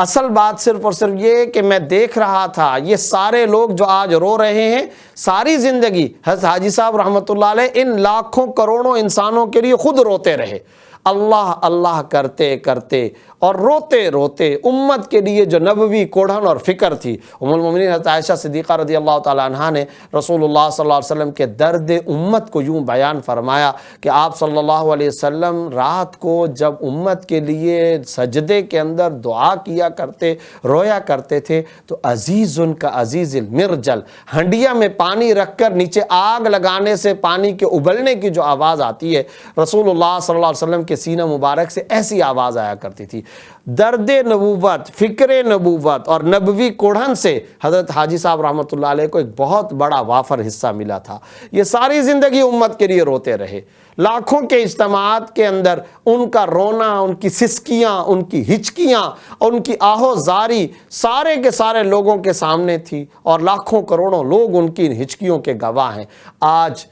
اصل بات صرف اور صرف یہ کہ میں دیکھ رہا تھا یہ سارے لوگ جو آج رو رہے ہیں، ساری زندگی حضرت حاجی صاحب رحمۃ اللہ علیہ ان لاکھوں کروڑوں انسانوں کے لیے خود روتے رہے، اللہ اللہ کرتے کرتے اور روتے روتے امت کے لیے جو نبوی کوڑھن اور فکر تھی۔ ام المومنین حضرت عائشہ صدیقہ رضی اللہ تعالی عنہا نے رسول اللہ صلی اللہ علیہ وسلم کے درد امت کو یوں بیان فرمایا کہ آپ صلی اللہ علیہ وسلم رات کو جب امت کے لیے سجدے کے اندر دعا کیا کرتے، رویا کرتے تھے تو عزیز ان کا عزیز المرجل، ہنڈیا میں پانی رکھ کر نیچے آگ لگانے سے پانی کے ابلنے کی جو آواز آتی ہے، رسول اللہ صلی اللہ علیہ وسلم کے سینہ مبارک سے ایسی آواز آیا کرتی تھی۔ درد نبوت، فکر نبوت اور نبوی کوڑھن سے حضرت حاجی صاحب رحمۃ اللہ علیہ کو ایک بہت بڑا وافر حصہ ملا تھا۔ یہ ساری زندگی امت کے لیے روتے رہے، لاکھوں کے اجتماعات کے اندر ان کا رونا، ان کی سسکیاں، ان کی ہچکیاں، ان کی آہو زاری سارے کے سارے لوگوں کے سامنے تھی، اور لاکھوں کروڑوں لوگ ان کی ان ہچکیوں کے گواہ ہیں۔ آج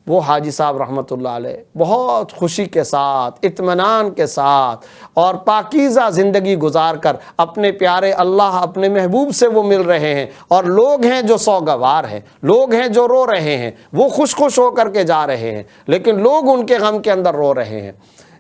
وہ حاجی صاحب رحمۃ اللہ علیہ بہت خوشی کے ساتھ، اطمینان کے ساتھ اور پاکیزہ زندگی گزار کر اپنے پیارے اللہ، اپنے محبوب سے وہ مل رہے ہیں، اور لوگ ہیں جو سوگوار ہیں، لوگ ہیں جو رو رہے ہیں، وہ خوش خوش ہو کر کے جا رہے ہیں، لیکن لوگ ان کے غم کے اندر رو رہے ہیں۔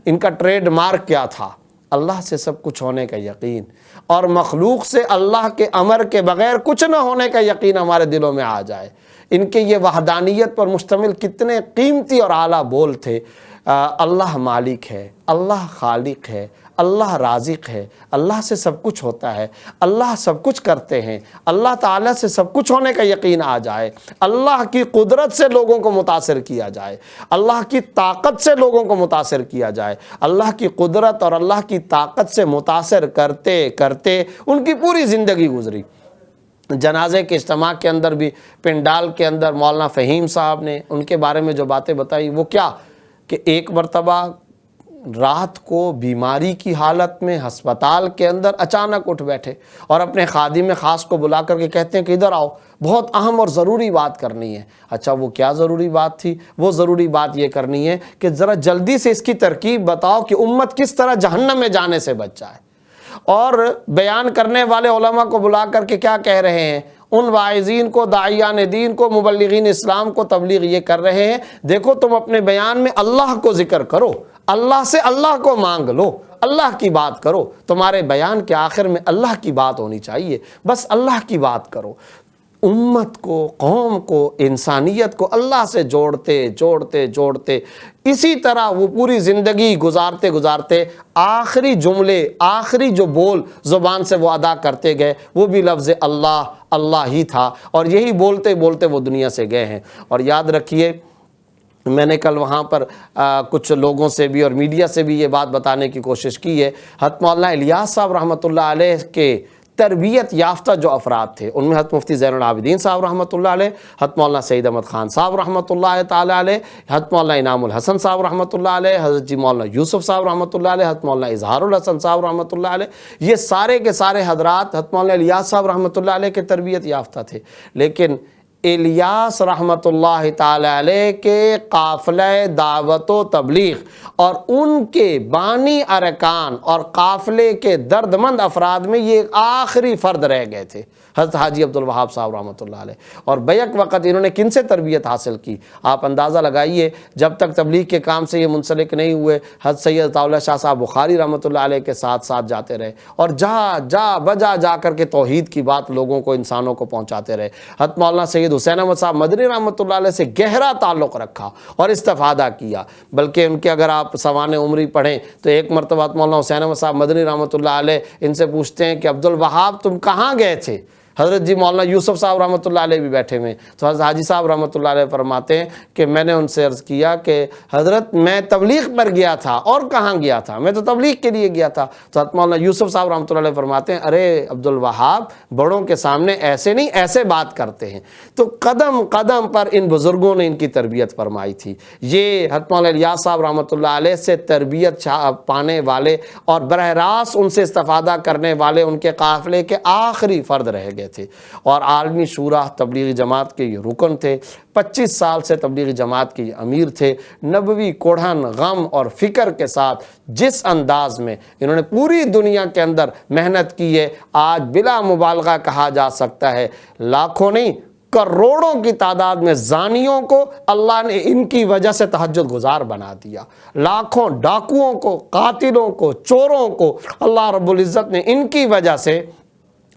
ان کا ٹریڈ مارک کیا تھا؟ اللہ سے سب کچھ ہونے کا یقین، اور مخلوق سے اللہ کے امر کے بغیر کچھ نہ ہونے کا یقین ہمارے دلوں میں آ جائے۔ ان کے یہ وحدانیت پر مشتمل کتنے قیمتی اور اعلیٰ بول تھے۔ اللہ مالک ہے، اللہ خالق ہے، اللہ رازق ہے، اللہ سے سب کچھ ہوتا ہے، اللہ سب کچھ کرتے ہیں، اللہ تعالیٰ سے سب کچھ ہونے کا یقین آ جائے، اللہ کی قدرت سے لوگوں کو متاثر کیا جائے، اللہ کی طاقت سے لوگوں کو متاثر کیا جائے، اللہ کی قدرت اور اللہ کی طاقت سے متاثر کرتے کرتے ان کی پوری زندگی گزری۔ جنازے کے اجتماع کے اندر بھی پنڈال کے اندر مولانا فہیم صاحب نے ان کے بارے میں جو باتیں بتائی، وہ کیا کہ ایک مرتبہ رات کو بیماری کی حالت میں ہسپتال کے اندر اچانک اٹھ بیٹھے اور اپنے خادم خاص کو بلا کر کے کہتے ہیں کہ ادھر آؤ، بہت اہم اور ضروری بات کرنی ہے۔ اچھا، وہ کیا ضروری بات تھی؟ وہ ضروری بات یہ کرنی ہے کہ ذرا جلدی سے اس کی ترکیب بتاؤ کہ امت کس طرح جہنم میں جانے سے بچ جائے۔ اور بیان کرنے والے علماء کو بلا کر کے کیا کہہ رہے ہیں؟ ان واعظین کو، داعیان دین کو، مبلغین اسلام کو تبلیغ یہ کر رہے ہیں، دیکھو تم اپنے بیان میں اللہ کو ذکر کرو، اللہ سے اللہ کو مانگ لو، اللہ کی بات کرو، تمہارے بیان کے آخر میں اللہ کی بات ہونی چاہیے، بس اللہ کی بات کرو۔ امت کو، قوم کو، انسانیت کو اللہ سے جوڑتے جوڑتے جوڑتے اسی طرح وہ پوری زندگی گزارتے گزارتے آخری جملے، آخری جو بول زبان سے وہ ادا کرتے گئے، وہ بھی لفظ اللہ اللہ ہی تھا، اور یہی بولتے بولتے وہ دنیا سے گئے ہیں۔ اور یاد رکھیے، میں نے کل وہاں پر کچھ لوگوں سے بھی اور میڈیا سے بھی یہ بات بتانے کی کوشش کی ہے، حضرت مولانا الیاس صاحب رحمۃ اللہ علیہ کے تربیت یافتہ جو افراد تھے، ان میں حضرت مفتی زین العابدین صاحب رحمۃ اللہ علیہ، حضرت مولانا سعید احمد خان صاحب رحمۃ اللہ تعالی علیہ، حضرت مولانا انعام الحسن صاحب رحمۃ اللہ علیہ، حضرت جی مولانا یوسف صاحب رحمۃ اللہ علیہ، حضرت مولانا اظہار الحسن صاحب رحمۃ اللہ علیہ، یہ سارے کے سارے حضرات حضرت مولانا الیاس صاحب رحمۃ اللہ علیہ کے تربیت یافتہ تھے۔ لیکن الیاس رحمۃ اللہ تعالی علیہ کے قافلہ دعوت و تبلیغ اور ان کے بانی ارکان اور قافلے کے درد مند افراد میں یہ آخری فرد رہ گئے تھے، حضرت حاجی عبدالوہاب صاحب رحمۃ اللہ علیہ۔ اور بیک وقت انہوں نے کن سے تربیت حاصل کی؟ آپ اندازہ لگائیے، جب تک تبلیغ کے کام سے یہ منسلک نہیں ہوئے، حضرت سید عطاء اللہ شاہ صاحب بخاری رحمۃ اللہ علیہ کے ساتھ ساتھ جاتے رہے، اور جا کر کے توحید کی بات لوگوں کو، انسانوں کو پہنچاتے رہے۔ حضرت مولانا سید حسین احمد صاحب مدنی رحمۃ اللہ علیہ سے گہرا تعلق رکھا اور استفادہ کیا، بلکہ ان کے اگر آپ سوانح عمری پڑھیں تو ایک مرتبہ مولانا حسین احمد صاحب مدنی رحمۃ اللہ علیہ ان سے پوچھتے ہیں کہ عبدالوہاب تم کہاں گئے تھے؟ حضرت جی مولانا یوسف صاحب رحمۃ اللہ علیہ بھی بیٹھے ہوئے، تو حضرت حاجی صاحب رحمۃ اللہ علیہ فرماتے ہیں کہ میں نے ان سے عرض کیا کہ حضرت میں تبلیغ پر گیا تھا۔ اور کہاں گیا تھا؟ میں تو تبلیغ کے لیے گیا تھا۔ تو حضرت مولانا یوسف صاحب رحمۃ اللہ علیہ فرماتے ہیں، ارے عبدالوہاب، بڑوں کے سامنے ایسے نہیں، ایسے بات کرتے ہیں۔ تو قدم قدم پر ان بزرگوں نے ان کی تربیت فرمائی تھی۔ یہ حضرت مولانا الیاس صاحب رحمۃ اللہ علیہ سے تربیت پانے والے اور براہ راست ان سے استفادہ کرنے والے ان کے قافلے کے آخری فرد رہ گئے۔ گئے تھے، اور عالمی شورا تبلیغی جماعت کے یہ رکن تھے، 25 سال سے تبلیغی جماعت کے یہ امیر تھے۔ نبوی کوڑھن، غم اور فکر کے ساتھ جس انداز میں انہوں نے پوری دنیا کے اندر محنت کی ہے، آج بلا مبالغہ کہا جا سکتا ہے لاکھوں نہیں کروڑوں کی تعداد میں زانیوں کو اللہ نے ان کی وجہ سے تہجد گزار بنا دیا، لاکھوں ڈاکوؤں کو، قاتلوں کو، چوروں کو اللہ رب العزت نے ان کی وجہ سے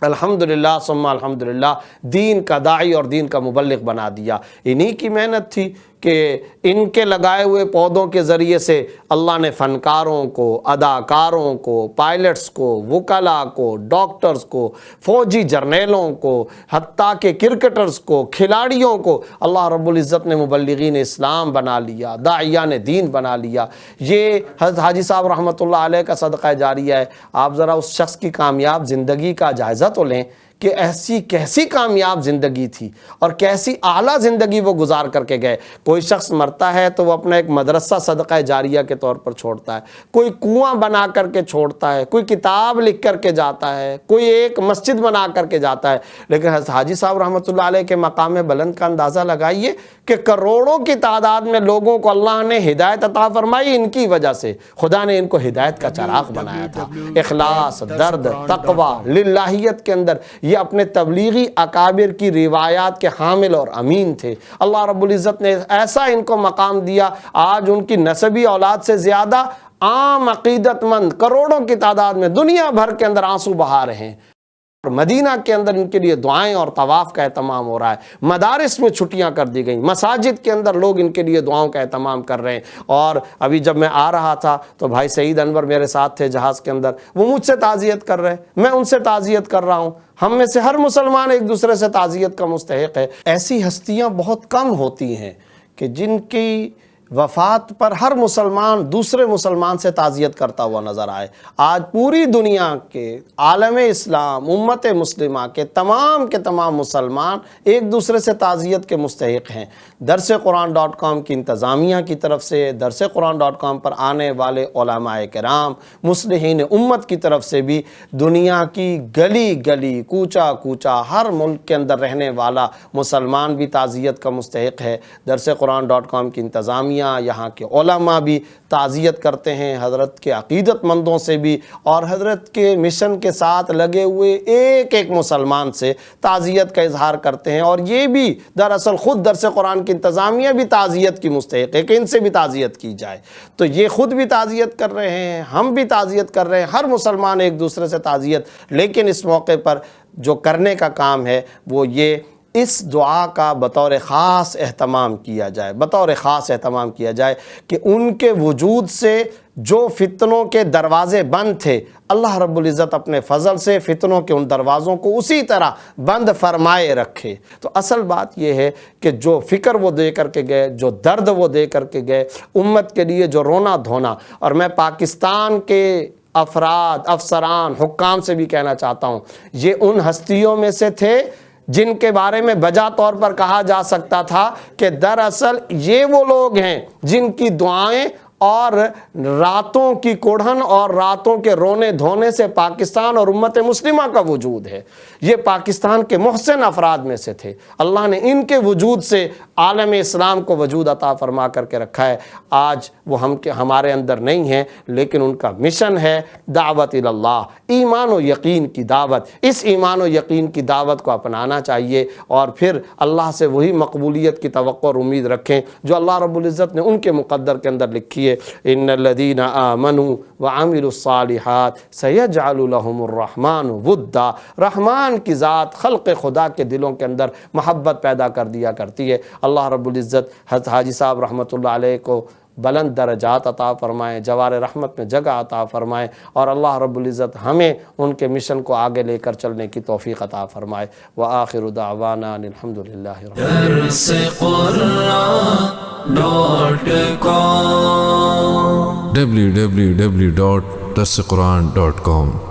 الحمدللہ ثم الحمدللہ دین کا داعی اور دین کا مبلغ بنا دیا۔ انہی کی محنت تھی کہ ان کے لگائے ہوئے پودوں کے ذریعے سے اللہ نے فنکاروں کو، اداکاروں کو، پائلٹس کو، وکلاء کو، ڈاکٹرز کو، فوجی جرنیلوں کو، حتیٰ کہ کرکٹرز کو، کھلاڑیوں کو اللہ رب العزت نے مبلغین اسلام بنا لیا، داعیان دین بنا لیا۔ یہ حضرت حاجی صاحب رحمۃ اللہ علیہ کا صدقہ جاریہ ہے۔ آپ ذرا اس شخص کی کامیاب زندگی کا جائزہ تو لیں کہ ایسی کیسی کامیاب زندگی تھی اور کیسی اعلیٰ زندگی وہ گزار کر کے گئے۔ کوئی شخص مرتا ہے تو وہ اپنا ایک مدرسہ صدقہ جاریہ کے طور پر چھوڑتا ہے، کوئی کنواں بنا کر کے چھوڑتا ہے، کوئی کتاب لکھ کر کے جاتا ہے، کوئی ایک مسجد بنا کر کے جاتا ہے، لیکن حضرت حاجی صاحب رحمۃ اللہ علیہ کے مقام بلند کا اندازہ لگائیے کہ کروڑوں کی تعداد میں لوگوں کو اللہ نے ہدایت عطا فرمائی ان کی وجہ سے۔ خدا نے ان کو ہدایت کا چراغ بنایا تھا۔ اخلاص، درد، تقوی، للہیت کے اندر یہ اپنے تبلیغی اکابر کی روایات کے حامل اور امین تھے۔ اللہ رب العزت نے ایسا ان کو مقام دیا، آج ان کی نسبی اولاد سے زیادہ عام عقیدت مند کروڑوں کی تعداد میں دنیا بھر کے اندر آنسو بہا رہے ہیں۔ مدینہ کے اندر ان کے لیے دعائیں اور طواف کا اہتمام ہو رہا ہے، مدارس میں چھٹیاں کر دی گئیں، مساجد کے اندر لوگ ان کے لیے دعاؤں کا اہتمام کر رہے ہیں۔ اور ابھی جب میں آ رہا تھا تو بھائی سعید انور میرے ساتھ تھے جہاز کے اندر، وہ مجھ سے تعزیت کر رہے ہیں، میں ان سے تعزیت کر رہا ہوں۔ ہم میں سے ہر مسلمان ایک دوسرے سے تعزیت کا مستحق ہے۔ ایسی ہستیاں بہت کم ہوتی ہیں کہ جن کی وفات پر ہر مسلمان دوسرے مسلمان سے تعزیت کرتا ہوا نظر آئے۔ آج پوری دنیا کے عالم اسلام، امت مسلمہ کے تمام مسلمان ایک دوسرے سے تعزیت کے مستحق ہیں۔ درس قرآن .com کی انتظامیہ کی طرف سے، درس قرآن .com پر آنے والے علماء کرام، مصلحین امت کی طرف سے بھی دنیا کی گلی گلی، کوچہ کوچہ، ہر ملک کے اندر رہنے والا مسلمان بھی تعزیت کا مستحق ہے۔ درس قرآن .com کی انتظامیہ، یہاں کے علماء بھی تعزیت کرتے ہیں، حضرت کے عقیدت مندوں سے بھی، اور حضرت کے مشن کے ساتھ لگے ہوئے ایک ایک مسلمان سے تعزیت کا اظہار کرتے ہیں۔ اور یہ بھی دراصل خود درس قرآن کی انتظامیہ بھی تعزیت کی مستحق ہے کہ ان سے بھی تعزیت کی جائے۔ تو یہ خود بھی تعزیت کر رہے ہیں، ہم بھی تعزیت کر رہے ہیں، ہر مسلمان ایک دوسرے سے تعزیت۔ لیکن اس موقع پر جو کرنے کا کام ہے وہ یہ اس دعا کا بطور خاص اہتمام کیا جائے، بطور خاص اہتمام کیا جائے کہ ان کے وجود سے جو فتنوں کے دروازے بند تھے، اللہ رب العزت اپنے فضل سے فتنوں کے ان دروازوں کو اسی طرح بند فرمائے رکھے۔ تو اصل بات یہ ہے کہ جو فکر وہ دے کر کے گئے، جو درد وہ دے کر کے گئے، امت کے لیے جو رونا دھونا، اور میں پاکستان کے افراد، افسران، حکام سے بھی کہنا چاہتا ہوں، یہ ان ہستیوں میں سے تھے جن کے بارے میں بجا طور پر کہا جا سکتا تھا کہ دراصل یہ وہ لوگ ہیں جن کی دعائیں اور راتوں کی کوڑھن اور راتوں کے رونے دھونے سے پاکستان اور امت مسلمہ کا وجود ہے۔ یہ پاکستان کے محسن افراد میں سے تھے، اللہ نے ان کے وجود سے عالم اسلام کو وجود عطا فرما کر کے رکھا ہے۔ آج وہ ہمارے اندر نہیں ہیں، لیکن ان کا مشن ہے دعوت اللہ، ایمان و یقین کی دعوت۔ اس ایمان و یقین کی دعوت کو اپنانا چاہیے، اور پھر اللہ سے وہی مقبولیت کی توقع اور امید رکھیں جو اللہ رب العزت نے ان کے مقدر کے اندر لکھی ہے۔ ان الذین آمنوا وعملوا الصالحات سیجعل لهم الرحمن ودا۔ رحمان کی ذات خلق خدا کے دلوں کے اندر محبت پیدا کر دیا کرتی ہے۔ اللہ رب العزت حضرت حاجی صاحب رحمۃ اللہ علیہ کو بلند درجات عطا فرمائیں، جوار رحمت میں جگہ عطا فرمائیں، اور اللہ رب العزت ہمیں ان کے مشن کو آگے لے کر چلنے کی توفیق عطا فرمائے۔ وآخر دعوانا الحمدللہ رب www.darsequran.com